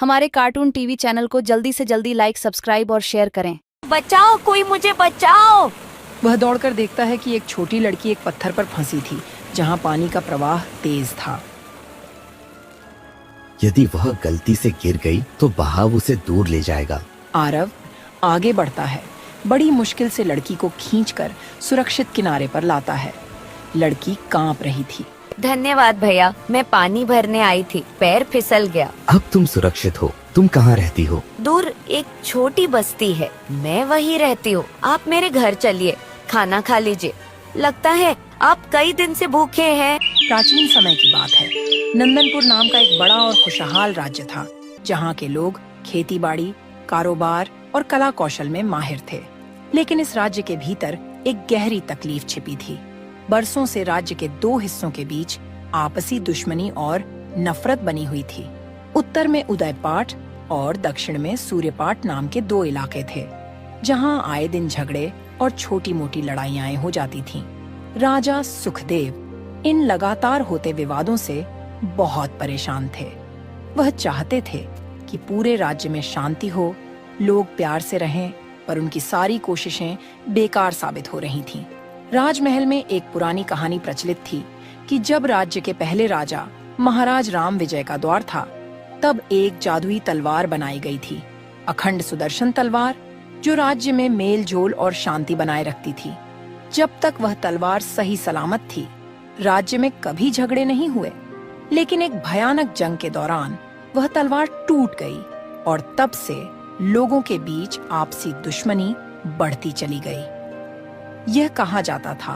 हमारे cartoon TV channel को जल्दी से जल्दी लाइक, सब्सक्राइब और शेयर करें। बचाओ, कोई मुझे बचाओ। वह दौड़कर देखता है कि एक छोटी लड़की एक पत्थर पर फंसी थी जहां पानी का प्रवाह तेज था। यदि वह गलती से गिर गई तो बहाव उसे दूर ले जाएगा। आरव आगे बढ़ता है, बड़ी मुश्किल से लड़की को खींचकर सुरक्षित किनारे पर लाता है। लड़की कांप रही थी। धन्यवाद भैया, मैं पानी भरने आई थी, पैर फिसल गया। अब तुम सुरक्षित हो। तुम कहाँ रहती हो? दूर एक छोटी बस्ती है, मैं वहीं रहती हूँ। आप मेरे घर चलिए, खाना खा लीजिए। लगता है आप कई दिन से भूखे हैं। प्राचीन समय की बात है। नंदनपुर नाम का एक बड़ा और खुशहाल राज्य था, जहाँ के लोग खेती बाड़ी, कारोबार और कला कौशल में माहिर थे। लेकिन इस राज्य के भीतर एक गहरी तकलीफ छिपी थी। बरसों से राज्य के दो हिस्सों के बीच आपसी दुश्मनी और नफरत बनी हुई थी। उत्तर में उदयपाट और दक्षिण में सूर्यपाट नाम के दो इलाके थे, जहां आए दिन झगड़े और छोटी मोटी लड़ाइयां हो जाती थीं। राजा सुखदेव इन लगातार होते विवादों से बहुत परेशान थे। वह चाहते थे कि पूरे राज्य में शांति हो, लोग प्यार से रहें, पर उनकी सारी कोशिशें बेकार साबित हो रही थीं। राजमहल में एक पुरानी कहानी प्रचलित थी कि जब राज्य के पहले राजा महाराज राम विजय का दौर था, तब एक जादुई तलवार बनाई गई थी, अखंड सुदर्शन तलवार, जो राज्य में मेल जोल और शांति बनाए रखती थी। जब तक वह तलवार सही सलामत थी, राज्य में कभी झगड़े नहीं हुए। लेकिन एक भयानक जंग के दौरान वह तलवार टूट गई और तब से लोगों के बीच आपसी दुश्मनी बढ़ती चली गई। यह कहा जाता था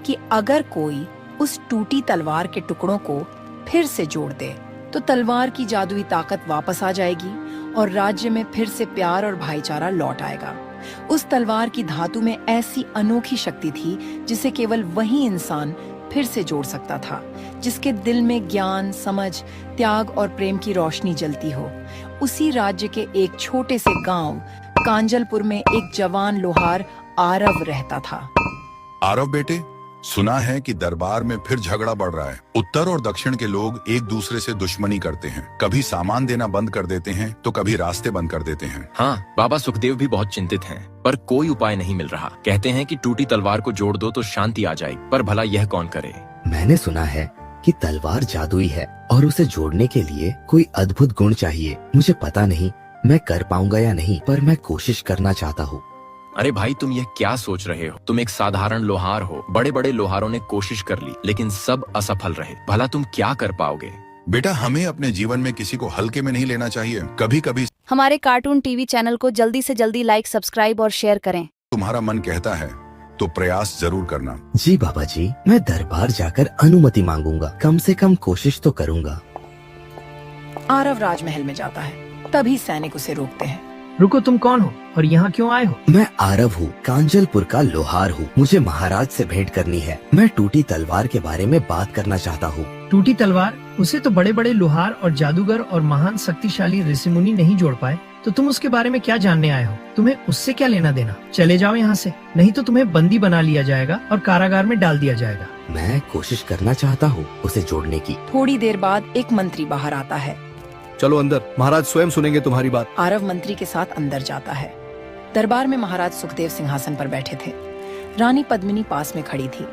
कि अगर कोई उस टूटी तलवार के टुकड़ों को फिर से जोड़ दे तो तलवार की जादुई ताकत वापस आ जाएगी और राज्य में फिर से प्यार और भाईचारा लौट आएगा। उस तलवार की धातु में ऐसी अनोखी शक्ति थी जिसे केवल वही इंसान फिर से जोड़ सकता था, जिसके दिल में ज्ञान, समझ, त्याग और प्रेम की रोशनी जलती हो। उसी राज्य के एक छोटे से गांव कांजलपुर में एक जवान लोहार आरव रहता था। आरव बेटे, सुना है कि दरबार में फिर झगड़ा बढ़ रहा है। उत्तर और दक्षिण के लोग एक दूसरे से दुश्मनी करते हैं, कभी सामान देना बंद कर देते हैं तो कभी रास्ते बंद कर देते हैं। हाँ, बाबा सुखदेव भी बहुत चिंतित हैं, पर कोई उपाय नहीं मिल रहा। कहते हैं कि टूटी तलवार को जोड़ दो तो शांति आ जाएगी, पर भला यह कौन करे? मैंने सुना है कि तलवार जादुई है और उसे जोड़ने के लिए कोई अद्भुत गुण चाहिए। मुझे पता नहीं मैं कर पाऊंगा या नहीं, पर मैं कोशिश करना चाहता हूँ। अरे भाई, तुम यह क्या सोच रहे हो? तुम एक साधारण लोहार हो। बड़े बड़े लोहारों ने कोशिश कर ली, लेकिन सब असफल रहे। भला तुम क्या कर पाओगे? बेटा, हमें अपने जीवन में किसी को हल्के में नहीं लेना चाहिए। कभी कभी हमारे कार्टून टीवी चैनल को जल्दी से जल्दी लाइक, सब्सक्राइब और शेयर करें। तुम्हारा मन कहता है तो प्रयास जरूर करना। जी बाबा जी, मैं दरबार जाकर अनुमति मांगूंगा। कम से कम कोशिश तो करूंगा। आरव राजमहल में जाता है, तभी सैनिक उसे रोकते हैं। रुको, तुम कौन हो और यहाँ क्यों आए हो? मैं आरव हूँ, कांजलपुर का लोहार हूँ। मुझे महाराज से भेंट करनी है। मैं टूटी तलवार के बारे में बात करना चाहता हूँ। टूटी तलवार? उसे तो बड़े बड़े लोहार और जादूगर और महान शक्तिशाली ऋषि मुनि नहीं जोड़ पाए, तो तुम उसके बारे में क्या जानने आए हो? तुम्हें उससे क्या लेना देना? चले जाओ यहाँ से, नहीं तो तुम्हें बंदी बना लिया जाएगा और कारागार में डाल दिया जाएगा। मैं कोशिश करना चाहता हूँ उसे जोड़ने की। थोड़ी देर बाद एक मंत्री बाहर आता है। चलो अंदर, महाराज स्वयं सुनेंगे तुम्हारी बात। आरव मंत्री के साथ अंदर जाता है। दरबार में महाराज सुखदेव सिंहासन पर बैठे थे। रानी पद्मिनी पास में खड़ी थी।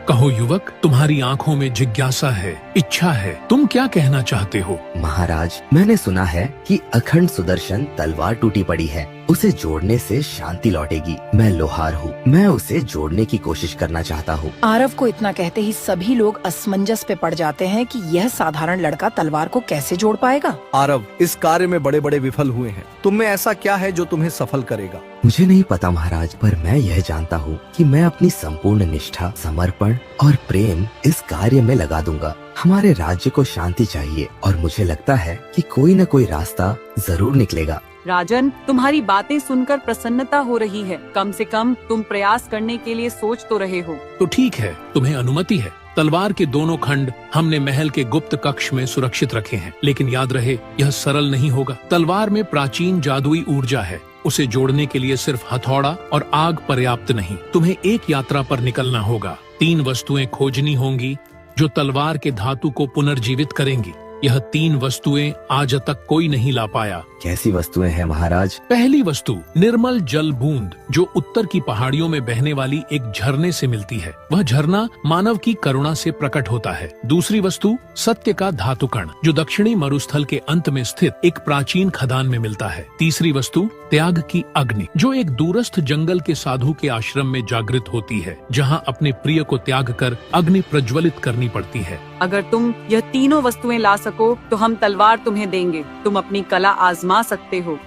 कहो युवक, तुम्हारी आंखों में जिज्ञासा है, इच्छा है, तुम क्या कहना चाहते हो? महाराज, मैंने सुना है कि अखंड सुदर्शन तलवार टूटी पड़ी है, उसे जोड़ने से शांति लौटेगी। मैं लोहार हूँ, मैं उसे जोड़ने की कोशिश करना चाहता हूँ। आरव को इतना कहते ही सभी लोग असमंजस पे पड़ जाते हैं कि यह साधारण लड़का तलवार को कैसे जोड़ पाएगा। आरव इस कार्य में बड़े बड़े विफल हुए हैं, तुम में ऐसा क्या है जो तुम्हें सफल करेगा? मुझे नहीं पता महाराज, पर मैं यह जानता हूँ कि मैं अपनी संपूर्ण निष्ठा, समर्पण और प्रेम इस कार्य में लगा दूंगा। हमारे राज्य को शांति चाहिए और मुझे लगता है कि कोई न कोई रास्ता जरूर निकलेगा। राजन, तुम्हारी बातें सुनकर प्रसन्नता हो रही है। कम से कम तुम प्रयास करने के लिए सोच तो रहे हो। तो ठीक है, तुम्हें अनुमति है। तलवार के दोनों खंड हमने महल के गुप्त कक्ष में सुरक्षित रखे हैं, लेकिन याद रहे यह सरल नहीं होगा। तलवार में प्राचीन जादुई ऊर्जा है, उसे जोड़ने के लिए सिर्फ हथौड़ा और आग पर्याप्त नहीं। तुम्हें एक यात्रा पर निकलना होगा। 3 वस्तुएं खोजनी होंगी जो तलवार के धातु को पुनर्जीवित करेंगी। यह 3 वस्तुएं आज तक कोई नहीं ला पाया। कैसी वस्तुएं हैं महाराज? पहली वस्तु निर्मल जल बूंद जो उत्तर की पहाड़ियों में बहने वाली एक झरने से मिलती है। वह झरना मानव की करुणा से प्रकट होता है। दूसरी वस्तु सत्य का धातु कण जो दक्षिणी मरुस्थल के अंत में स्थित एक प्राचीन खदान में मिलता है। तीसरी वस्तु त्याग की अग्नि जो एक दूरस्थ जंगल के साधु के आश्रम में जागृत होती है, जहाँ अपने प्रिय को त्याग कर अग्नि प्रज्वलित करनी पड़ती है। अगर तुम यह तीनों वस्तुएं ला सको तो हम तलवार तुम्हें देंगे। तुम अपनी कला आजमा सकते हो।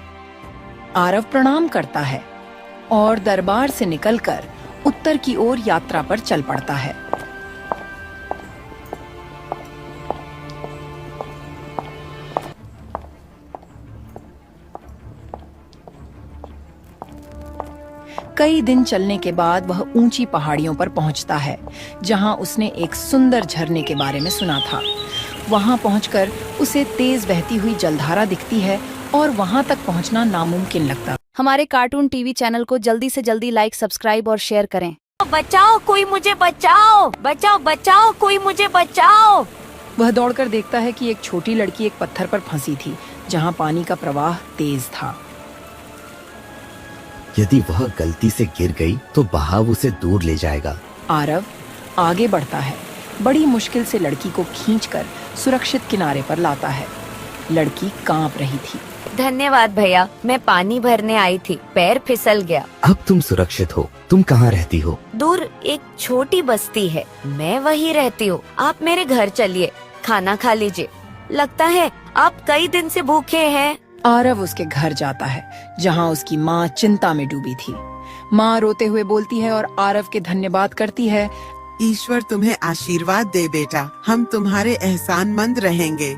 आरव प्रणाम करता है और दरबार से निकलकर उत्तर की ओर यात्रा पर चल पड़ता है। कई दिन चलने के बाद वह ऊंची पहाड़ियों पर पहुंचता है, जहां उसने एक सुंदर झरने के बारे में सुना था। वहां पहुंचकर उसे तेज बहती हुई जलधारा दिखती है और वहां तक पहुंचना नामुमकिन लगता। हमारे कार्टून टीवी चैनल को जल्दी से जल्दी लाइक, सब्सक्राइब और शेयर करें। बचाओ, कोई मुझे बचाओ, बचाओ बचाओ, कोई मुझे बचाओ। वह दौड़कर देखता है कि एक छोटी लड़की एक पत्थर पर फंसी थी, जहां पानी का प्रवाह तेज था। यदि वह गलती से गिर गई तो बहाव उसे दूर ले जाएगा। आरव आगे बढ़ता है, बड़ी मुश्किल से लड़की को खींचकर सुरक्षित किनारे पर लाता है। लड़की कांप रही थी। धन्यवाद भैया, मैं पानी भरने आई थी, पैर फिसल गया। अब तुम सुरक्षित हो। तुम कहाँ रहती हो? दूर एक छोटी बस्ती है, मैं वहीं रहती हूँ। आप मेरे घर चलिए, खाना खा लीजिए। लगता है आप कई दिन से भूखे हैं। आरव उसके घर जाता है, जहां उसकी माँ चिंता में डूबी थी। माँ रोते हुए बोलती है और आरव के धन्यवाद करती है। ईश्वर तुम्हें आशीर्वाद दे बेटा, हम तुम्हारे एहसानमंद रहेंगे।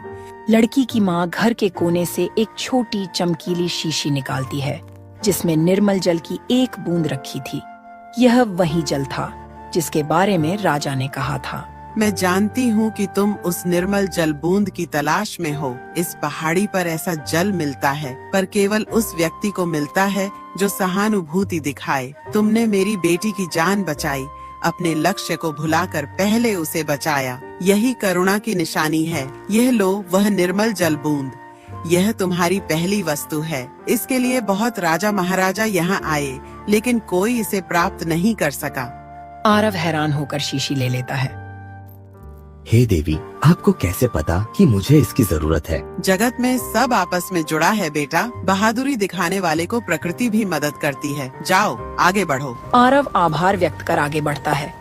लड़की की माँ घर के कोने से एक छोटी चमकीली शीशी निकालती है, जिसमें निर्मल जल की एक बूंद रखी थी। यह वही जल था जिसके बारे में राजा ने कहा था। मैं जानती हूँ कि तुम उस निर्मल जल बूंद की तलाश में हो। इस पहाड़ी पर ऐसा जल मिलता है, पर केवल उस व्यक्ति को मिलता है जो सहानुभूति दिखाए। तुमने मेरी बेटी की जान बचाई, अपने लक्ष्य को भुलाकर पहले उसे बचाया। यही करुणा की निशानी है। यह लो वह निर्मल जल बूंद। यह तुम्हारी पहली वस्तु है। इसके लिए बहुत राजा महाराजा यहाँ आए, लेकिन कोई इसे प्राप्त नहीं कर सका। आरव हैरान होकर शीशी ले लेता है। हे देवी, आपको कैसे पता कि मुझे इसकी जरूरत है? जगत में सब आपस में जुड़ा है बेटा। बहादुरी दिखाने वाले को प्रकृति भी मदद करती है। जाओ आगे बढ़ो। आरव आभार व्यक्त कर आगे बढ़ता है।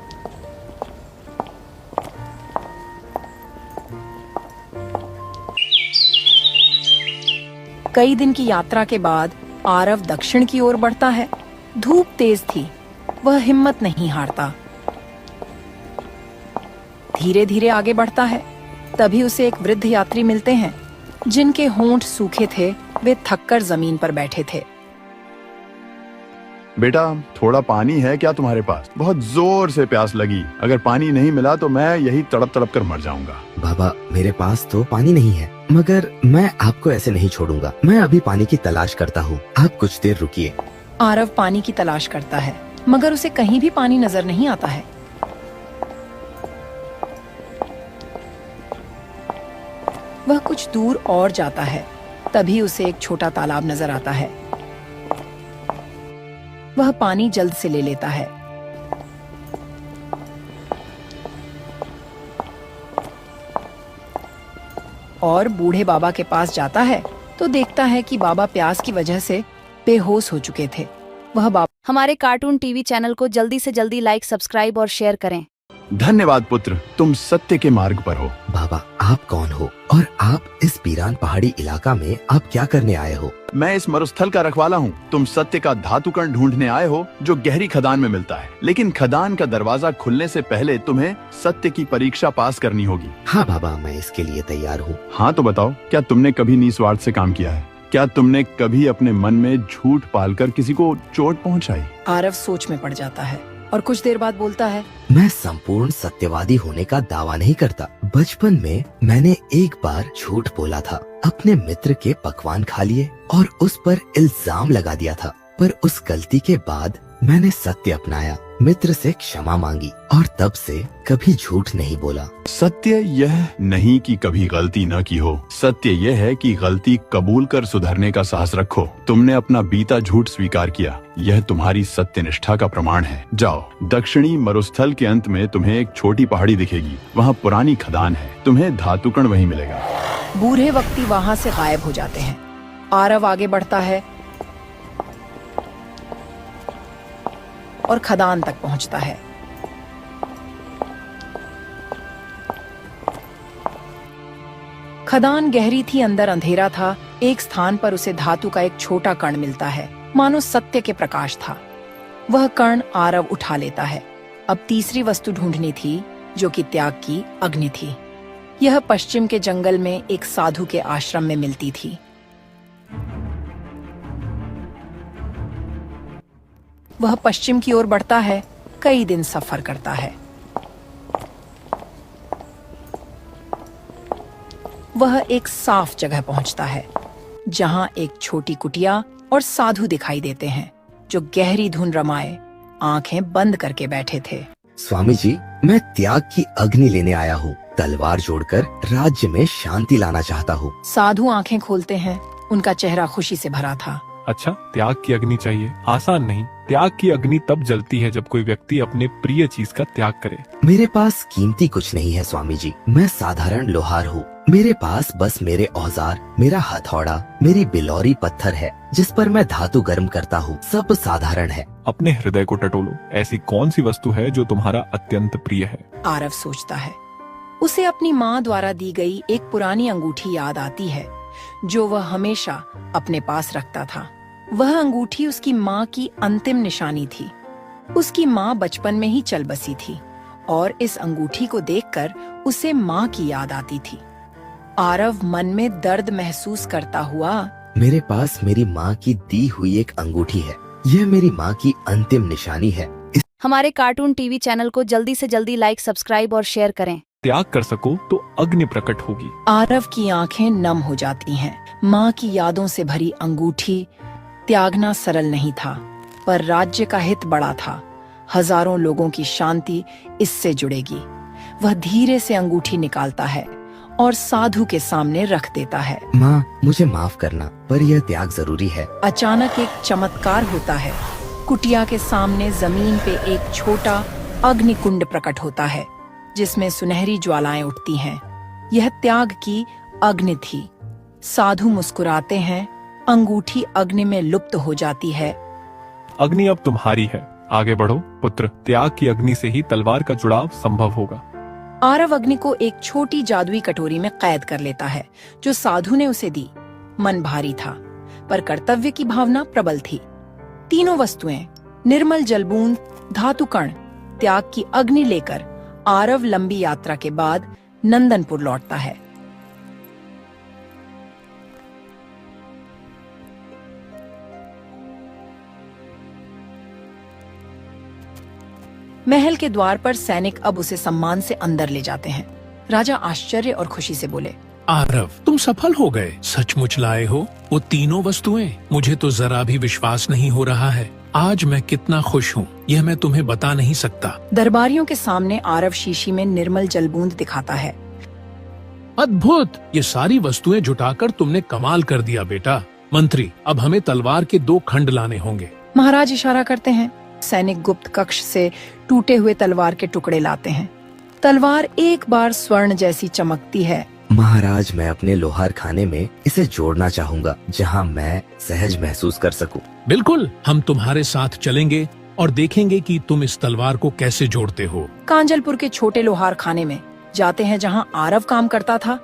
कई दिन की यात्रा के बाद आरव दक्षिण की ओर बढ़ता है। धूप तेज थी, वह हिम्मत नहीं हारता। धीरे धीरे आगे बढ़ता है। तभी उसे एक वृद्ध यात्री मिलते हैं, जिनके होंठ सूखे थे। वे थककर जमीन पर बैठे थे। बेटा, थोड़ा पानी है क्या तुम्हारे पास? बहुत जोर से प्यास लगी। अगर पानी नहीं मिला तो मैं यही तड़प तड़प कर मर जाऊंगा। बाबा, मेरे पास तो पानी नहीं है, मगर मैं आपको ऐसे नहीं छोड़ूंगा। मैं अभी पानी की तलाश करता हूँ, आप कुछ देर रुकिए। आरव पानी की तलाश करता है, मगर उसे कहीं भी पानी नजर नहीं आता है। वह कुछ दूर और जाता है। तभी उसे एक छोटा तालाब नजर आता है। वह पानी जल्द से ले लेता है। और बूढ़े बाबा के पास जाता है तो देखता है कि बाबा प्यास की वजह से बेहोश हो चुके थे। वह बाबा हमारे कार्टून टीवी चैनल को जल्दी से जल्दी लाइक, सब्सक्राइब और शेयर करें। धन्यवाद पुत्र, तुम सत्य के मार्ग पर हो। बाबा, आप कौन हो और आप इस पीरान पहाड़ी इलाका में आप क्या करने आए हो? मैं इस मरुस्थल का रखवाला हूँ। तुम सत्य का धातुकण ढूंढने आए हो जो गहरी खदान में मिलता है, लेकिन खदान का दरवाजा खुलने से पहले तुम्हें सत्य की परीक्षा पास करनी होगी। हाँ बाबा, मैं इसके लिए तैयार हूँ। हाँ तो बताओ, क्या तुमने कभी निस्वार्थ से काम किया है? क्या तुमने कभी अपने मन में झूठ पालकर किसी को चोट पहुँचाई? आरव सोच में पड़ जाता है और कुछ देर बाद बोलता है, मैं संपूर्ण सत्यवादी होने का दावा नहीं करता। बचपन में मैंने एक बार झूठ बोला था। अपने मित्र के पकवान खा लिए और उस पर इल्जाम लगा दिया था, पर उस गलती के बाद मैंने सत्य अपनाया मित्र से क्षमा मांगी और तब से कभी झूठ नहीं बोला। सत्य यह नहीं कि कभी गलती न की हो, सत्य यह है कि गलती कबूल कर सुधरने का साहस रखो। तुमने अपना बीता झूठ स्वीकार किया, यह तुम्हारी सत्यनिष्ठा का प्रमाण है। जाओ, दक्षिणी मरुस्थल के अंत में तुम्हें एक छोटी पहाड़ी दिखेगी, वहाँ पुरानी खदान है, तुम्हें धातुकण वहीं मिलेगा। बूढ़े व्यक्ति वहाँ से गायब हो जाते हैं। आरव आगे बढ़ता है और खदान तक पहुंचता है। खदान गहरी थी, अंदर अंधेरा था। एक स्थान पर उसे धातु का एक छोटा कण मिलता है, मानो सत्य के प्रकाश था। वह कण आरव उठा लेता है। अब तीसरी वस्तु ढूंढनी थी, जो कि त्याग की अग्नि थी। यह पश्चिम के जंगल में एक साधु के आश्रम में मिलती थी। वह पश्चिम की ओर बढ़ता है, कई दिन सफर करता है। वह एक साफ जगह पहुंचता है, जहां एक छोटी कुटिया और साधु दिखाई देते हैं, जो गहरी धुन रमाए आंखें बंद करके बैठे थे। स्वामी जी, मैं त्याग की अग्नि लेने आया हूँ। तलवार जोड़कर राज्य में शांति लाना चाहता हूँ। साधु आंखें खोलते हैं, उनका चेहरा खुशी से भरा था। अच्छा, त्याग की अग्नि चाहिए? आसान नहीं। त्याग की अग्नि तब जलती है जब कोई व्यक्ति अपने प्रिय चीज का त्याग करे। मेरे पास कीमती कुछ नहीं है स्वामी जी, मैं साधारण लोहार हूँ। मेरे पास बस मेरे औजार, मेरा हथौड़ा, मेरी बिलौरी पत्थर है, जिस पर मैं धातु गर्म करता हूँ। सब साधारण है। अपने हृदय को टटोलो। ऐसी कौन सी वस्तु है जो तुम्हारा अत्यंत प्रिय है? आरव सोचता है। उसे अपनी माँ द्वारा दी गई एक पुरानी अंगूठी याद आती है, जो वह हमेशा अपने पास रखता था। वह अंगूठी उसकी माँ की अंतिम निशानी थी। उसकी माँ बचपन में ही चल बसी थी और इस अंगूठी को देखकर उसे माँ की याद आती थी। आरव मन में दर्द महसूस करता हुआ, मेरे पास मेरी माँ की दी हुई एक अंगूठी है, यह मेरी माँ की अंतिम निशानी है। हमारे कार्टून टीवी चैनल को जल्दी से जल्दी लाइक, सब्सक्राइब और शेयर करें। त्याग कर सको तो अग्नि प्रकट होगी। आरव की आंखें नम हो जाती हैं। माँ की यादों से भरी अंगूठी त्यागना सरल नहीं था, पर राज्य का हित बड़ा था। हजारों लोगों की शांति इससे जुड़ेगी। वह धीरे से अंगूठी निकालता है और साधु के सामने रख देता है। माँ, मुझे माफ करना, पर यह त्याग जरूरी है। अचानक एक चमत्कार होता है। कुटिया के सामने जमीन पे एक छोटा अग्निकुंड प्रकट होता है, जिसमें सुनहरी ज्वालाएं उठती हैं। यह त्याग की अग्नि थी। साधु मुस्कुराते हैं, अंगूठी अग्नि में लुप्त हो जाती है। अग्नि अब तुम्हारी है, आगे बढ़ो पुत्र। त्याग की अग्नि से ही तलवार का जुड़ाव संभव होगा। आरव अग्नि को एक छोटी जादुई कटोरी में कैद कर लेता है, जो साधु ने उसे दी। मन भारी था, पर कर्तव्य की भावना प्रबल थी। तीनों वस्तुएं, निर्मल जलबूंद, धातु कण, त्याग की अग्नि लेकर आरव लंबी यात्रा के बाद नंदनपुर लौटता है। महल के द्वार पर सैनिक अब उसे सम्मान से अंदर ले जाते हैं। राजा आश्चर्य और खुशी से बोले, आरव, तुम सफल हो गए। सचमुच लाए हो वो तीनों वस्तुएं। मुझे तो जरा भी विश्वास नहीं हो रहा है। आज मैं कितना खुश हूँ, यह मैं तुम्हें बता नहीं सकता। दरबारियों के सामने आरव शीशी में निर्मल जलबूंद दिखाता है। अद्भुत! ये सारी वस्तुएं जुटाकर तुमने कमाल कर दिया बेटा। मंत्री, अब हमें तलवार के 2 खंड लाने होंगे। महाराज इशारा करते हैं। सैनिक गुप्त कक्ष से टूटे हुए तलवार के टुकड़े लाते हैं। तलवार एक बार स्वर्ण जैसी चमकती है। महाराज, मैं अपने लोहार खाने में इसे जोड़ना चाहूँगा, जहाँ मैं सहज महसूस कर सकूं। बिल्कुल, हम तुम्हारे साथ चलेंगे और देखेंगे कि तुम इस तलवार को कैसे जोड़ते हो। कांजलपुर के छोटे लोहार खाने में जाते हैं, जहाँ आरव काम करता था।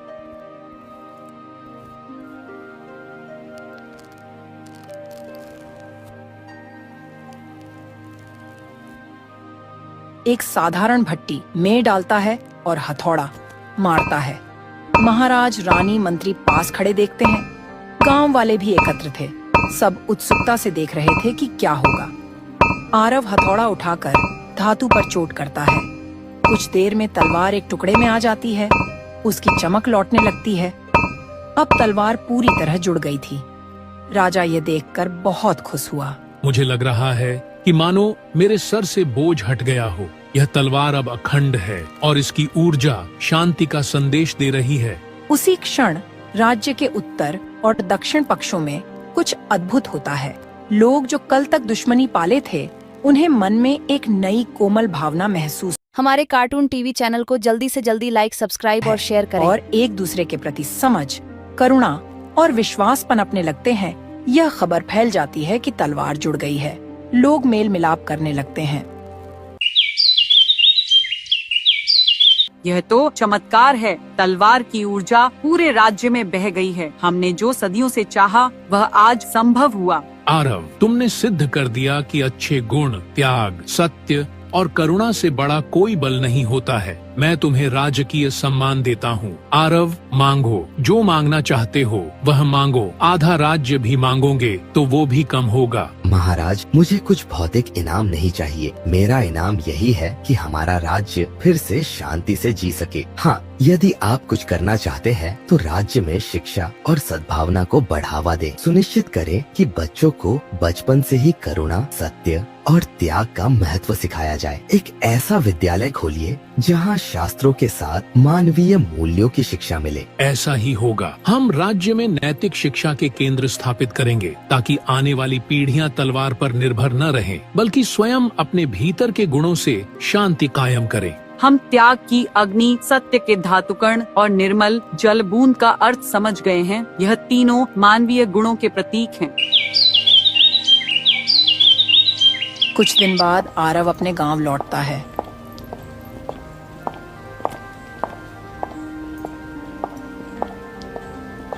एक साधारण भट्टी में डालता है और हथौड़ा मारता है। महाराज, रानी, मंत्री पास खड़े देखते हैं। गांव वाले भी एकत्र थे। सब उत्सुकता से देख रहे थे कि क्या होगा। आरव हथौड़ा उठाकर धातु पर चोट करता है। कुछ देर में तलवार एक टुकड़े में आ जाती है। उसकी चमक लौटने लगती है। अब तलवार पूरी तरह जुड़ गई थी। राजा ये देखकर बहुत खुश हुआ। मुझे लग रहा है कि मानो मेरे सर से बोझ हट गया हो। यह तलवार अब अखंड है और इसकी ऊर्जा शांति का संदेश दे रही है। उसी क्षण राज्य के उत्तर और दक्षिण पक्षों में कुछ अद्भुत होता है। लोग जो कल तक दुश्मनी पाले थे, उन्हें मन में एक नई कोमल भावना महसूस हमारे कार्टून टीवी चैनल को जल्दी से जल्दी लाइक, सब्सक्राइब और शेयर करें। और एक दूसरे के प्रति समझ, करुणा और विश्वास पनपने लगते हैं। यह खबर फैल जाती है कि तलवार जुड़ गई है। लोग मेल मिलाप करने लगते हैं। यह तो चमत्कार है। तलवार की ऊर्जा पूरे राज्य में बह गई है। हमने जो सदियों से चाहा वह आज संभव हुआ। आरव, तुमने सिद्ध कर दिया कि अच्छे गुण, त्याग, सत्य और करुणा से बड़ा कोई बल नहीं होता है। मैं तुम्हें राजकीय सम्मान देता हूँ। आरव, मांगो, जो मांगना चाहते हो वह मांगो। आधा राज्य भी मांगोगे तो वो भी कम होगा। महाराज, मुझे कुछ भौतिक इनाम नहीं चाहिए। मेरा इनाम यही है कि हमारा राज्य फिर से शांति से जी सके। हाँ, यदि आप कुछ करना चाहते हैं तो राज्य में शिक्षा और सद्भावना को बढ़ावा दें। सुनिश्चित करें कि बच्चों को बचपन से ही करुणा, सत्य और त्याग का महत्व सिखाया जाए। एक ऐसा विद्यालय खोलिए जहाँ शास्त्रों के साथ मानवीय मूल्यों की शिक्षा मिले। ऐसा ही होगा। हम राज्य में नैतिक शिक्षा के केंद्र स्थापित करेंगे ताकि आने वाली पीढ़ियां तलवार पर निर्भर न रहें, बल्कि स्वयं अपने भीतर के गुणों से शांति कायम करें। हम त्याग की अग्नि, सत्य के धातुकण और निर्मल जल बूंद का अर्थ समझ गए हैं। यह तीनों मानवीय गुणों के प्रतीक हैं। कुछ दिन बाद आरव अपने गांव लौटता है।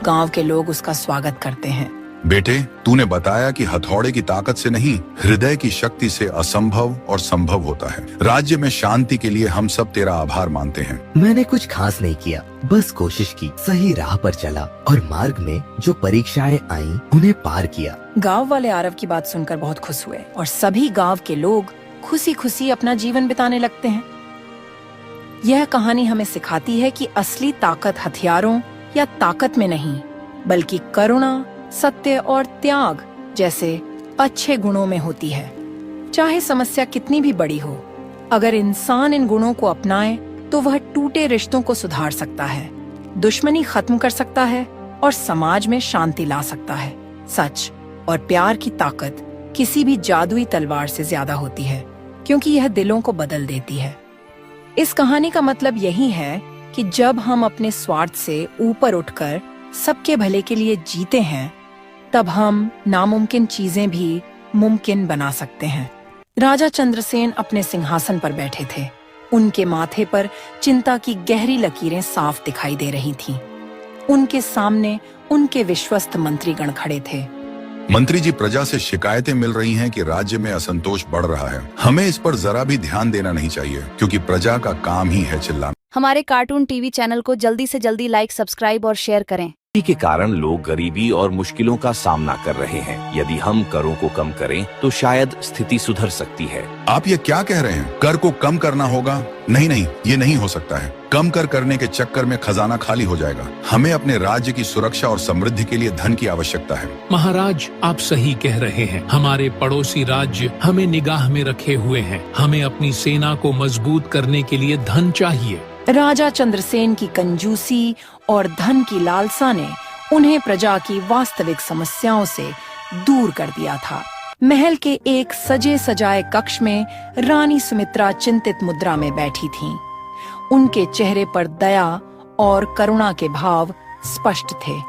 गांव के लोग उसका स्वागत करते हैं। बेटे, तूने बताया कि हथौड़े की ताकत से नहीं, हृदय की शक्ति से असंभव और संभव होता है। राज्य में शांति के लिए हम सब तेरा आभार मानते हैं। मैंने कुछ खास नहीं किया, बस कोशिश की, सही राह पर चला और मार्ग में जो परीक्षाएं आईं, उन्हें पार किया। गांव वाले आरव की बात सुनकर बहुत खुश हुए और सभी गांव के लोग खुशी खुशी अपना जीवन बिताने लगते हैं। यह कहानी हमें सिखाती है कि असली ताकत हथियारों या ताकत में नहीं, बल्कि करुणा, सत्य और त्याग जैसे अच्छे गुणों में होती है। चाहे समस्या कितनी भी बड़ी हो, अगर इंसान इन गुणों को अपनाए तो वह टूटे रिश्तों को सुधार सकता है, दुश्मनी खत्म कर सकता है और समाज में शांति ला सकता है। सच और प्यार की ताकत किसी भी जादुई तलवार से ज्यादा होती है, क्योंकि यह दिलों को बदल देती है। इस कहानी का मतलब यही है कि जब हम अपने स्वार्थ से ऊपर उठकर सबके भले के लिए जीते हैं, तब हम नामुमकिन चीजें भी मुमकिन बना सकते हैं। राजा चंद्रसेन अपने सिंहासन पर बैठे थे। उनके माथे पर चिंता की गहरी लकीरें साफ दिखाई दे रही थीं। उनके सामने उनके विश्वस्त मंत्रीगण खड़े थे। मंत्री जी, प्रजा से शिकायतें मिल रही हैं कि राज्य में असंतोष बढ़ रहा है। हमें इस पर जरा भी ध्यान देना नहीं चाहिए, क्योंकि प्रजा का काम ही है चिल्लाना। हमारे कार्टून टीवी चैनल को जल्दी से जल्दी लाइक, सब्सक्राइब और शेयर करें। के कारण लोग गरीबी और मुश्किलों का सामना कर रहे हैं। यदि हम करों को कम करें तो शायद स्थिति सुधर सकती है। आप ये क्या कह रहे हैं? कर को कम करना होगा? नहीं नहीं, ये नहीं हो सकता है। कम कर करने के चक्कर में खजाना खाली हो जाएगा। हमें अपने राज्य की सुरक्षा और समृद्धि के लिए धन की आवश्यकता है। महाराज, आप सही कह रहे हैं। हमारे पड़ोसी राज्य हमें निगाह में रखे हुए हैं। हमें अपनी सेना को मजबूत करने के लिए धन चाहिए। राजा चंद्रसेन की कंजूसी और धन की लालसा ने उन्हें प्रजा की वास्तविक समस्याओं से दूर कर दिया था। महल के एक सजे सजाए कक्ष में रानी सुमित्रा चिंतित मुद्रा में बैठी थीं। उनके चेहरे पर दया और करुणा के भाव स्पष्ट थे।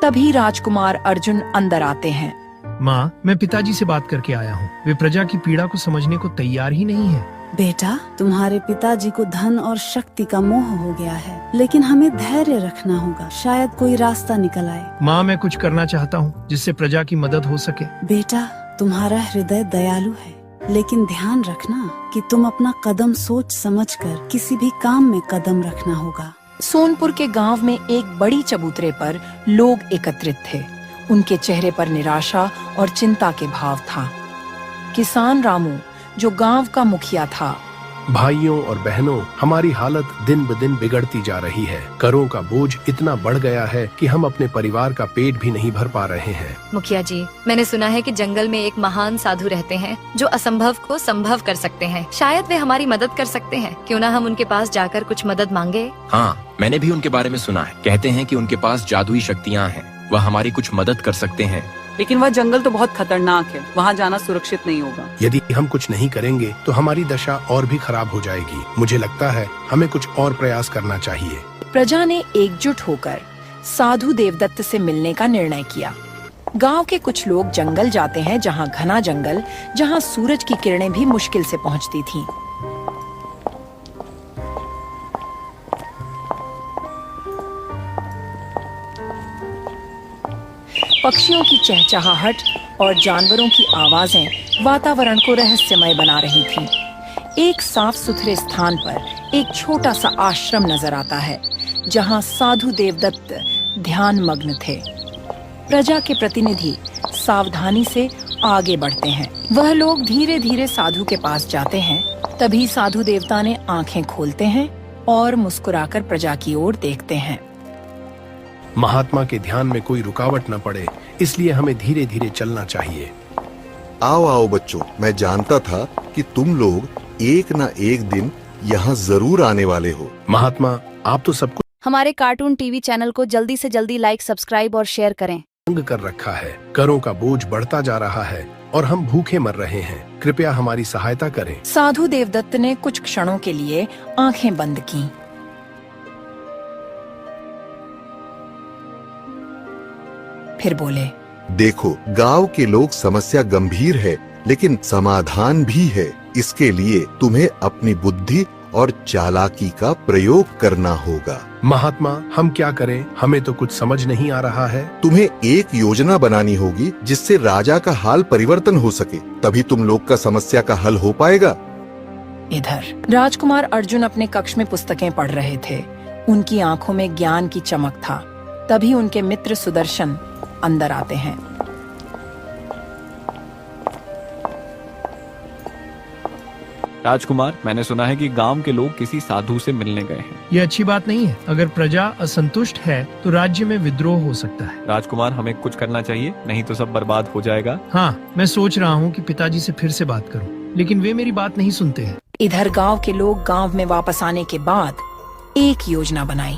तभी राजकुमार अर्जुन अंदर आते हैं। माँ, मैं पिताजी से बात करके आया हूँ। वे प्रजा की पीड़ा को समझने को तैयार ही नहीं है। बेटा, तुम्हारे पिताजी को धन और शक्ति का मोह हो गया है, लेकिन हमें धैर्य रखना होगा। शायद कोई रास्ता निकल आए। माँ, मैं कुछ करना चाहता हूँ जिससे प्रजा की मदद हो सके। बेटा, तुम्हारा हृदय दयालु है, लेकिन ध्यान रखना कि तुम अपना कदम सोच समझकर किसी भी काम में कदम रखना होगा। सोनपुर के गांव में एक बड़ी चबूतरे पर लोग एकत्रित थे। उनके चेहरे पर निराशा और चिंता के भाव था। किसान रामू, जो गांव का मुखिया था, भाइयों और बहनों, हमारी हालत दिन ब दिन बिगड़ती जा रही है। करों का बोझ इतना बढ़ गया है कि हम अपने परिवार का पेट भी नहीं भर पा रहे हैं। मुखिया जी, मैंने सुना है कि जंगल में एक महान साधु रहते हैं जो असंभव को संभव कर सकते हैं। शायद वे हमारी मदद कर सकते हैं। क्यों ना हम उनके पास जाकर कुछ मदद मांगे? हाँ, मैंने भी उनके बारे में सुना है। कहते हैं कि उनके पास जादुई शक्तियाँ हैं। वह हमारी कुछ मदद कर सकते हैं। लेकिन वह जंगल तो बहुत खतरनाक है, वहाँ जाना सुरक्षित नहीं होगा। यदि हम कुछ नहीं करेंगे तो हमारी दशा और भी खराब हो जाएगी। मुझे लगता है हमें कुछ और प्रयास करना चाहिए। प्रजा ने एकजुट होकर साधु देवदत्त से मिलने का निर्णय किया। गांव के कुछ लोग जंगल जाते हैं, जहां घना जंगल, जहां सूरज की किरणें भी मुश्किल से पहुंचती थीं। पक्षियों की चहचहाहट और जानवरों की आवाजें वातावरण को रहस्यमय बना रही थीं। एक साफ सुथरे स्थान पर एक छोटा सा आश्रम नजर आता है, जहां साधु देवदत्त ध्यान मग्न थे। प्रजा के प्रतिनिधि सावधानी से आगे बढ़ते हैं। वह लोग धीरे धीरे साधु के पास जाते हैं। तभी साधु देवता ने आंखें खोलते हैं और मुस्कुराकर प्रजा की ओर देखते हैं। महात्मा के ध्यान में कोई रुकावट न पड़े, इसलिए हमें धीरे धीरे चलना चाहिए। आओ आओ बच्चों, मैं जानता था कि तुम लोग एक न एक दिन यहाँ जरूर आने वाले हो। महात्मा, आप तो सब कुछ हमारे कार्टून टीवी चैनल को जल्दी से जल्दी लाइक, सब्सक्राइब और शेयर करें। तंग कर रखा है। करों का बोझ बढ़ता जा रहा है और हम भूखे मर रहे हैं। कृपया हमारी सहायता करें। साधु देवदत्त ने कुछ क्षणों के लिए आंखें बंद की। फिर बोले, देखो, गांव के लोग समस्या गंभीर है, लेकिन समाधान भी है। इसके लिए तुम्हें अपनी बुद्धि और चालाकी का प्रयोग करना होगा। महात्मा, हम क्या करें? हमें तो कुछ समझ नहीं आ रहा है। तुम्हें एक योजना बनानी होगी जिससे राजा का हाल परिवर्तन हो सके, तभी तुम लोग का समस्या का हल हो पाएगा। इधर राजकुमार अर्जुन अपने कक्ष में पुस्तकें पढ़ रहे थे। उनकी आंखों में ज्ञान की चमक था। तभी उनके मित्र सुदर्शन अंदर आते हैं। राजकुमार, मैंने सुना है कि गांव के लोग किसी साधु से मिलने गए हैं। ये अच्छी बात नहीं है। अगर प्रजा असंतुष्ट है तो राज्य में विद्रोह हो सकता है। राजकुमार, हमें कुछ करना चाहिए, नहीं तो सब बर्बाद हो जाएगा। हाँ, मैं सोच रहा हूँ कि पिताजी से फिर से बात करूँ, लेकिन वे मेरी बात नहीं सुनते हैं। इधर गांव के लोग गांव में वापस आने के बाद एक योजना बनाई।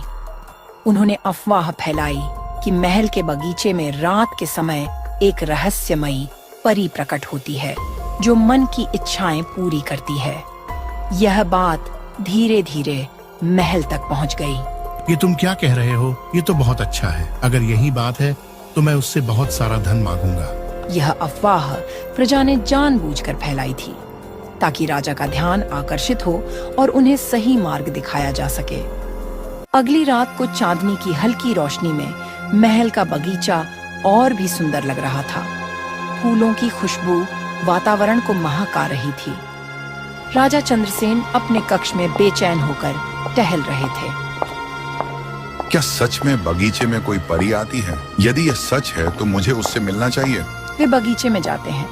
उन्होंने अफवाह फैलाई कि महल के बगीचे में रात के समय एक रहस्यमयी परी प्रकट होती है जो मन की इच्छाएं पूरी करती है। यह बात धीरे धीरे महल तक पहुंच गई। ये तुम क्या कह रहे हो? ये तो बहुत अच्छा है। अगर यही बात है तो मैं उससे बहुत सारा धन मांगूंगा। यह अफवाह प्रजा ने जानबूझकर फैलाई थी ताकि राजा का ध्यान आकर्षित हो और उन्हें सही मार्ग दिखाया जा सके। अगली रात को चांदनी की हल्की रोशनी में महल का बगीचा और भी सुंदर लग रहा था। फूलों की खुशबू वातावरण को महका रही थी। राजा चंद्रसेन अपने कक्ष में बेचैन होकर टहल रहे थे। क्या सच में बगीचे में कोई परी आती है? यदि यह सच है तो मुझे उससे मिलना चाहिए। वे बगीचे में जाते हैं।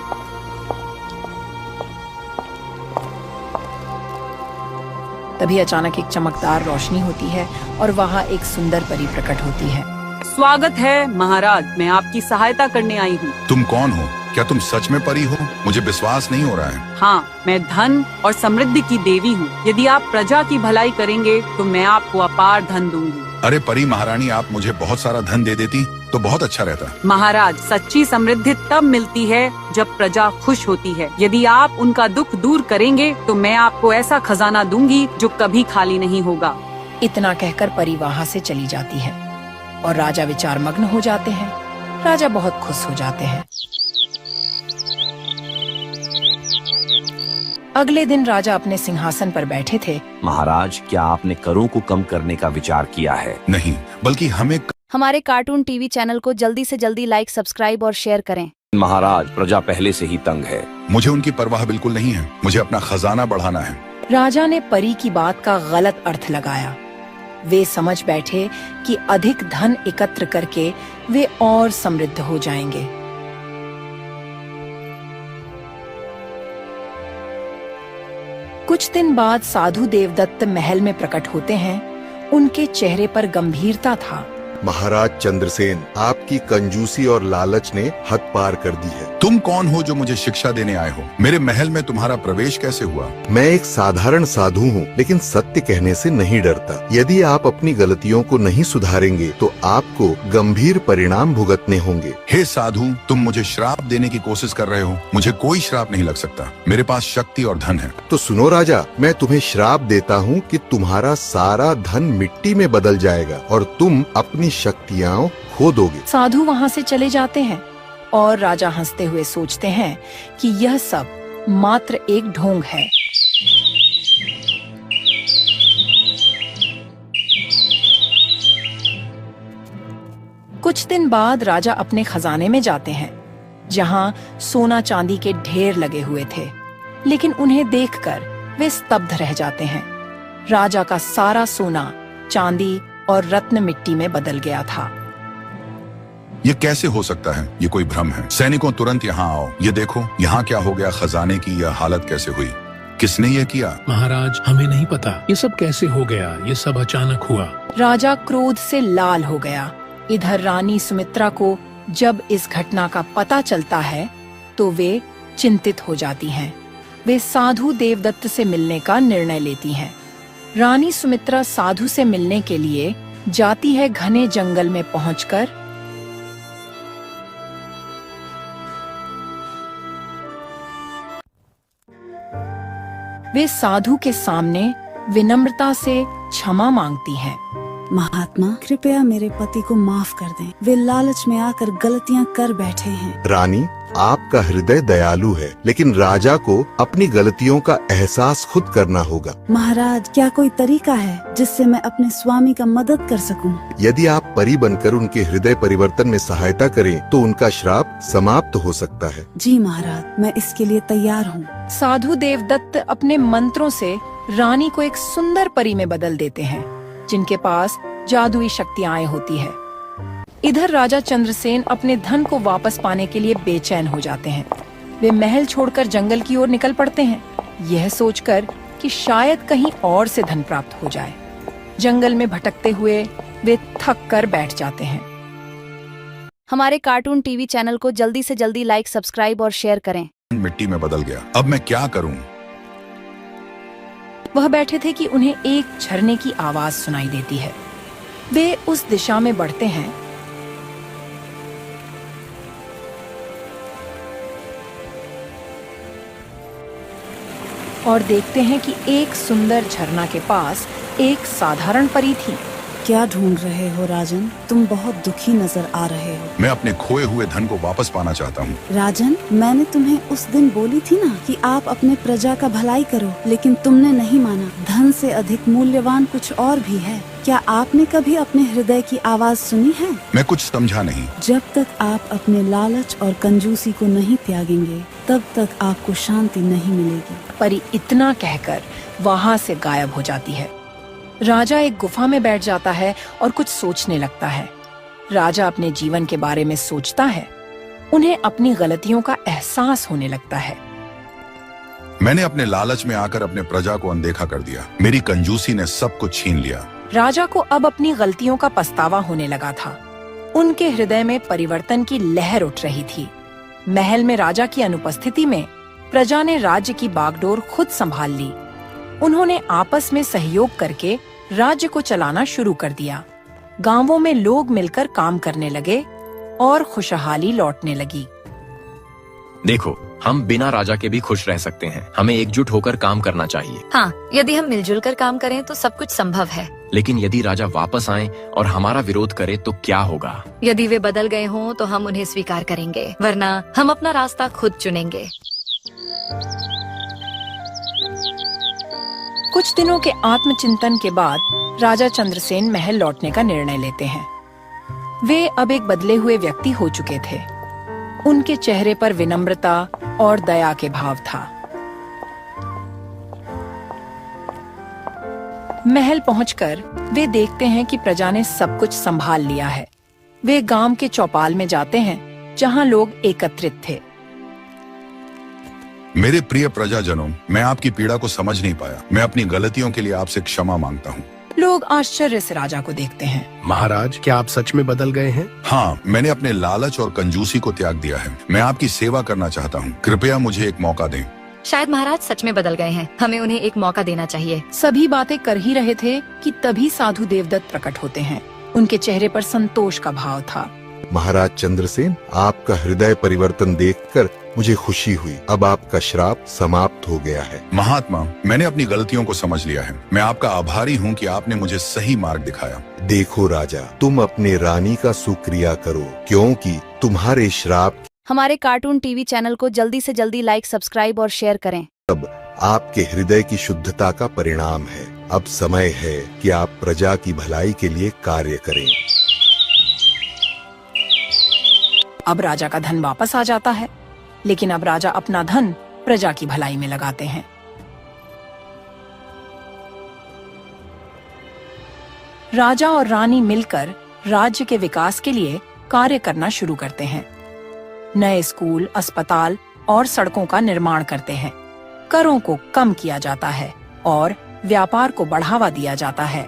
तभी अचानक एक चमकदार रोशनी होती है और वहाँ एक सुंदर परी प्रकट होती है। स्वागत है महाराज, मैं आपकी सहायता करने आई हूँ। तुम कौन हो? क्या तुम सच में परी हो? मुझे विश्वास नहीं हो रहा है। हाँ, मैं धन और समृद्धि की देवी हूँ। यदि आप प्रजा की भलाई करेंगे तो मैं आपको अपार धन दूंगी। अरे परी महारानी, आप मुझे बहुत सारा धन दे देती तो बहुत अच्छा रहता। महाराज, सच्ची समृद्धि तब मिलती है जब प्रजा खुश होती है। यदि आप उनका दुख दूर करेंगे तो मैं आपको ऐसा खजाना दूंगी जो कभी खाली नहीं होगा। इतना कहकर परी वहाँ से चली जाती है और राजा विचार मग्न हो जाते हैं। राजा बहुत खुश हो जाते हैं। अगले दिन राजा अपने सिंहासन पर बैठे थे। महाराज, क्या आपने करों को कम करने का विचार किया है? नहीं, बल्कि हमें हमारे कार्टून टीवी चैनल को जल्दी से जल्दी लाइक, सब्सक्राइब और शेयर करें। महाराज, प्रजा पहले से ही तंग है। मुझे उनकी परवाह बिल्कुल नहीं है। मुझे अपना खजाना बढ़ाना है। राजा ने परी की बात का गलत अर्थ लगाया। वे समझ बैठे कि अधिक धन एकत्र करके वे और समृद्ध हो जाएंगे। कुछ दिन बाद साधु देवदत्त महल में प्रकट होते हैं। उनके चेहरे पर गंभीरता था। महाराज चंद्रसेन, आपकी कंजूसी और लालच ने हद पार कर दी है। तुम कौन हो जो मुझे शिक्षा देने आए हो? मेरे महल में तुम्हारा प्रवेश कैसे हुआ? मैं एक साधारण साधु हूँ, लेकिन सत्य कहने से नहीं डरता। यदि आप अपनी गलतियों को नहीं सुधारेंगे तो आपको गंभीर परिणाम भुगतने होंगे। हे साधु, तुम मुझे श्राप देने की कोशिश कर रहे हो। मुझे कोई श्राप नहीं लग सकता। मेरे पास शक्ति और धन है। तो सुनो राजा, मैं तुम्हें श्राप देता हूँ कि तुम्हारा सारा धन मिट्टी में बदल जाएगा और तुम अपनी शक्तियाँ खो दोगे। साधु वहाँ से चले जाते हैं और राजा हंसते हुए सोचते हैं कि यह सब मात्र एक ढोंग है। कुछ दिन बाद राजा अपने खजाने में जाते हैं, जहाँ सोना चांदी के ढेर लगे हुए थे, लेकिन उन्हें देखकर वे स्तब्ध रह जाते हैं। राजा का सारा सोना, चांदी और रत्न मिट्टी में बदल गया था। ये कैसे हो सकता है? ये कोई भ्रम है। सैनिकों, तुरंत यहाँ आओ। ये देखो यहाँ क्या हो गया। खजाने की यह हालत कैसे हुई? किसने ये किया? महाराज, हमें नहीं पता ये सब कैसे हो गया। ये सब अचानक हुआ। राजा क्रोध से लाल हो गया। इधर रानी सुमित्रा को जब इस घटना का पता चलता है तो वे चिंतित हो जाती हैं। वे साधु देवदत्त से मिलने का निर्णय लेती हैं। रानी सुमित्रा साधु से मिलने के लिए जाती है। घने जंगल में पहुंचकर वे साधु के सामने विनम्रता से क्षमा मांगती हैं। महात्मा, कृपया मेरे पति को माफ कर दें। वे लालच में आकर गलतियां कर बैठे हैं। रानी, आपका हृदय दयालु है, लेकिन राजा को अपनी गलतियों का एहसास खुद करना होगा। महाराज, क्या कोई तरीका है जिससे मैं अपने स्वामी का मदद कर सकूं? यदि आप परी बनकर उनके हृदय परिवर्तन में सहायता करें तो उनका श्राप समाप्त हो सकता है। जी महाराज, मैं इसके लिए तैयार हूँ। साधु देवदत्त अपने मंत्रों से रानी को एक सुंदर परी में बदल देते हैं, जिनके पास जादुई शक्तियां होती है। इधर राजा चंद्रसेन अपने धन को वापस पाने के लिए बेचैन हो जाते हैं। वे महल छोड़कर जंगल की ओर निकल पड़ते हैं, यह सोचकर कि शायद कहीं और से धन प्राप्त हो जाए। जंगल में भटकते हुए वे थक कर बैठ जाते हैं। हमारे कार्टून टीवी चैनल को जल्दी से जल्दी लाइक, सब्सक्राइब और शेयर करें। मिट्टी में बदल गया। अब मैं क्या करूं? वह बैठे थे कि उन्हें एक झरने की आवाज सुनाई देती है। वे उस दिशा में बढ़ते हैं। और देखते हैं कि एक सुंदर झरना के पास एक साधारण परी थी। क्या ढूंढ रहे हो राजन? तुम बहुत दुखी नजर आ रहे हो। मैं अपने खोए हुए धन को वापस पाना चाहता हूँ। राजन, मैंने तुम्हें उस दिन बोली थी ना कि आप अपने प्रजा का भलाई करो, लेकिन तुमने नहीं माना। धन से अधिक मूल्यवान कुछ और भी है। क्या आपने कभी अपने हृदय की आवाज सुनी है? मैं कुछ समझा नहीं। जब तक आप अपने लालच और कंजूसी को नहीं त्यागेंगे, तब तक आपको शांति नहीं मिलेगी। परी इतना कहकर वहाँ से गायब हो जाती है। राजा एक गुफा में बैठ जाता है और कुछ सोचने लगता है। राजा अपने जीवन के बारे में सोचता है। उन्हें अपनी गलतियों का एहसास होने लगता है। मैंने अपने लालच में आकर अपने प्रजा को अनदेखा कर दिया। मेरी कंजूसी ने सब कुछ छीन लिया। राजा को अब अपनी गलतियों का पछतावा होने लगा था। उनके हृदय में परिवर्तन की लहर उठ रही थी। महल में राजा की अनुपस्थिति में प्रजा ने राज्य की बागडोर खुद संभाल ली। उन्होंने आपस में सहयोग करके राज्य को चलाना शुरू कर दिया। गांवों में लोग मिलकर काम करने लगे और खुशहाली लौटने लगी। देखो, हम बिना राजा के भी खुश रह सकते हैं। हमें एकजुट होकर काम करना चाहिए। हाँ, यदि हम मिलजुल कर काम करें तो सब कुछ संभव है। लेकिन यदि राजा वापस आए और हमारा विरोध करे तो क्या होगा? यदि वे बदल गए हों तो हम उन्हें स्वीकार करेंगे, वरना हम अपना रास्ता खुद चुनेंगे। कुछ दिनों के आत्मचिंतन के बाद राजा चंद्रसेन महल लौटने का निर्णय लेते हैं। वे अब एक बदले हुए व्यक्ति हो चुके थे। उनके चेहरे पर विनम्रता और दया के भाव था। महल पहुंचकर वे देखते हैं कि प्रजा ने सब कुछ संभाल लिया है। वे गांव के चौपाल में जाते हैं, जहां लोग एकत्रित थे। मेरे प्रिय प्रजाजनों, मैं आपकी पीड़ा को समझ नहीं पाया। मैं अपनी गलतियों के लिए आपसे क्षमा मांगता हूँ। लोग आश्चर्य से राजा को देखते हैं। महाराज, क्या आप सच में बदल गए हैं? हाँ, मैंने अपने लालच और कंजूसी को त्याग दिया है। मैं आपकी सेवा करना चाहता हूँ। कृपया मुझे एक मौका दें। शायद महाराज सच में बदल गए हैं। हमें उन्हें एक मौका देना चाहिए। सभी बातें कर ही रहे थे कि तभी साधु देवदत्त प्रकट होते हैं। उनके चेहरे पर संतोष का भाव था। महाराज चंद्रसेन, आपका हृदय परिवर्तन देखकर मुझे खुशी हुई। अब आपका श्राप समाप्त हो गया है। महात्मा, मैंने अपनी गलतियों को समझ लिया है। मैं आपका आभारी हूँ कि आपने मुझे सही मार्ग दिखाया। देखो राजा, तुम अपने रानी का शुक्रिया करो, क्योंकि तुम्हारे श्राप हमारे कार्टून टीवी चैनल को जल्दी से जल्दी लाइक, सब्सक्राइब और शेयर करें। अब आपके हृदय की शुद्धता का परिणाम है। अब समय है कि आप प्रजा की भलाई के लिए कार्य करें। अब राजा का धन वापस आ जाता है, लेकिन अब राजा अपना धन प्रजा की भलाई में लगाते हैं। राजा और रानी मिलकर राज्य के विकास के लिए कार्य करना शुरू करते हैं। नए स्कूल, अस्पताल और सड़कों का निर्माण करते हैं। करों को कम किया जाता है और व्यापार को बढ़ावा दिया जाता है।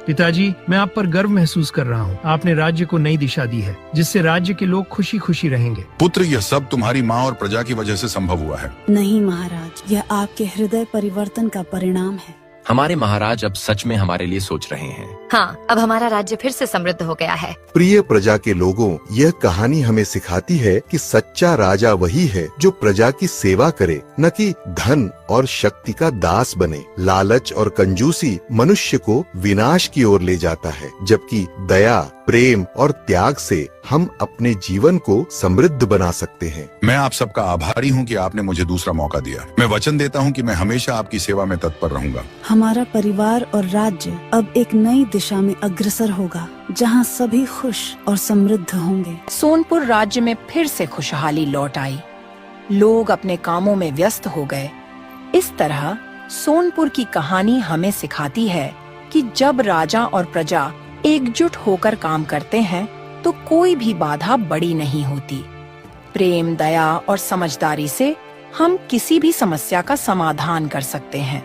पिताजी, मैं आप पर गर्व महसूस कर रहा हूँ। आपने राज्य को नई दिशा दी है, जिससे राज्य के लोग खुशी खुशी रहेंगे। पुत्र, यह सब तुम्हारी माँ और प्रजा की वजह से संभव हुआ है। नहीं महाराज, यह आपके हृदय परिवर्तन का परिणाम है। हमारे महाराज अब सच में हमारे लिए सोच रहे हैं। हाँ, अब हमारा राज्य फिर से समृद्ध हो गया है। प्रिय प्रजा के लोगों, यह कहानी हमें सिखाती है कि सच्चा राजा वही है जो प्रजा की सेवा करे, न कि धन और शक्ति का दास बने। लालच और कंजूसी मनुष्य को विनाश की ओर ले जाता है, जबकि दया, प्रेम और त्याग से हम अपने जीवन को समृद्ध बना सकते हैं। मैं आप सबका आभारी हूँ कि आपने मुझे दूसरा मौका दिया। मैं वचन देता हूँ कि मैं हमेशा आपकी सेवा में तत्पर रहूंगा। हमारा परिवार और राज्य अब एक नई दिशा में अग्रसर होगा, जहां सभी खुश और समृद्ध होंगे। सोनपुर राज्य में फिर से खुशहाली लौट आई। लोग अपने कामों में व्यस्त हो गए। इस तरह सोनपुर की कहानी हमें सिखाती है कि जब राजा और प्रजा एकजुट होकर काम करते हैं तो कोई भी बाधा बड़ी नहीं होती। प्रेम, दया और समझदारी से हम किसी भी समस्या का समाधान कर सकते हैं।